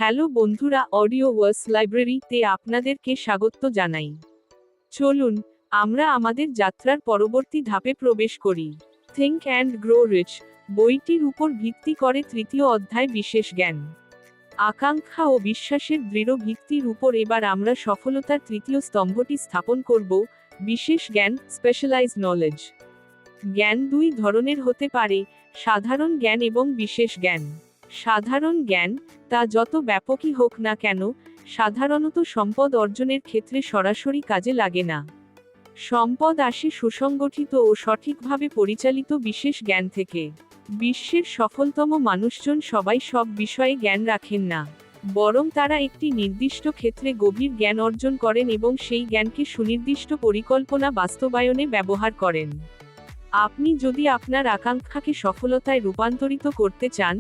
Hello বন্ধুরা, audio ওয়ার্স লাইব্রেরিতে আপনাদেরকে স্বাগত জানাই। চলুন আমরা আমাদের যাত্রার পরবর্তী ধাপে প্রবেশ করি। থিঙ্ক অ্যান্ড গ্রো রিচ বইটির উপর ভিত্তি করে তৃতীয় অধ্যায় বিশেষ জ্ঞান। আকাঙ্ক্ষা ও বিশ্বাসের দৃঢ় ভিত্তির উপর এবার আমরা সফলতার তৃতীয় স্তম্ভটি স্থাপন করব, বিশেষ জ্ঞান, স্পেশালাইজড নলেজ। জ্ঞান দুই ধরনের হতে পারে, সাধারণ জ্ঞান এবং বিশেষ জ্ঞান। সাধারণ জ্ঞান, তা যত ব্যাপকই হোক না কেন, সাধারণত সম্পদ অর্জনের ক্ষেত্রে সরাসরি কাজে লাগে না। সম্পদ আসে সুসংগঠিত ও সঠিকভাবে পরিচালিত বিশেষ জ্ঞান থেকে। বিশ্বের সফলতম মানুষজন সবাই সব বিষয়ে জ্ঞান রাখেন না, বরং তারা একটি নির্দিষ্ট ক্ষেত্রে গভীর জ্ঞান অর্জন করেন এবং সেই জ্ঞানকে সুনির্দিষ্ট পরিকল্পনা বাস্তবায়নে ব্যবহার করেন। আপনি যদি আপনার আকাঙ্ক্ষাকে সফলতায় রূপান্তরিত করতে চান,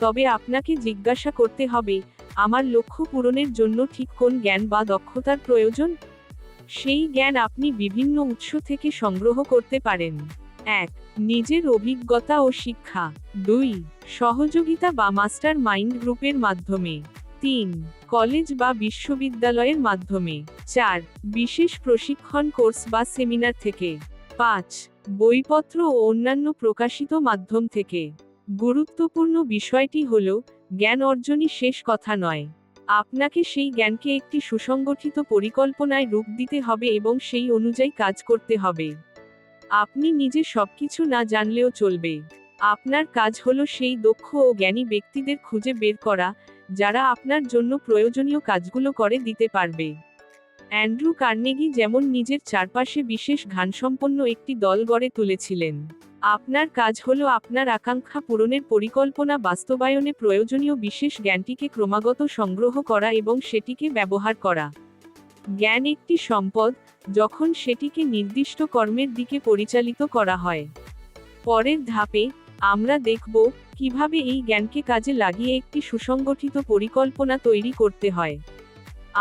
তবে আপনাকে জিজ্ঞাসা করতে হবে, আমার লক্ষ্য পূরণের জন্য ঠিক কোন জ্ঞান বা দক্ষতার প্রয়োজন? সেই জ্ঞান আপনি বিভিন্ন উৎস থেকে সংগ্রহ করতে পারেন। 1. নিজের অভিজ্ঞতা ও শিক্ষা। 2. সহযোগিতা বা মাস্টার মাইন্ড গ্রুপের মাধ্যমে। 3. কলেজ বা বিশ্ববিদ্যালয়ের মাধ্যমে। 4. বিশেষ প্রশিক্ষণ কোর্স বা সেমিনার থেকে। 5. বইপত্র ও অন্যান্য প্রকাশিত মাধ্যম থেকে। গুরুত্বপূর্ণ বিষয়টি হল, জ্ঞান অর্জনই শেষ কথা নয়। আপনাকে সেই জ্ঞানকে একটি সুসংগঠিত পরিকল্পনায় রূপ দিতে হবে এবং সেই অনুযায়ী কাজ করতে হবে। আপনি নিজে সবকিছু না জানলেও চলবে। আপনার কাজ হলো সেই দক্ষ ও জ্ঞানী ব্যক্তিদের খুঁজে বের করা, যারা আপনার জন্য প্রয়োজনীয় কাজগুলো করে দিতে পারবে। অ্যান্ড্রু কার্নেগি যেমন নিজের চারপাশে বিশেষ জ্ঞানসম্পন্ন একটি দল গড়ে তুলেছিলেন, আপনার কাজ হলো আপনার আকাঙ্ক্ষা পূরণের পরিকল্পনা বাস্তবায়নে প্রয়োজনীয় বিশেষ জ্ঞানটিকে ক্রমাগত সংগ্রহ করা এবং সেটিকে ব্যবহার করা। জ্ঞান একটি সম্পদ, যখন সেটিকে নির্দিষ্ট কর্মের দিকে পরিচালিত করা হয়। পরের ধাপে আমরা দেখব কিভাবে এই জ্ঞানকে কাজে লাগিয়ে একটি সুসংগঠিত পরিকল্পনা তৈরি করতে হয়।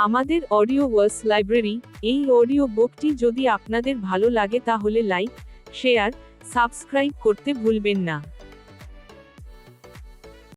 আমাদের অডিও ওয়ার্স লাইব্রেরি, এই অডিও বুকটি যদি আপনাদের ভালো লাগে তাহলে লাইক, শেয়ার, সাবস্ক্রাইব করতে ভুলবেন না।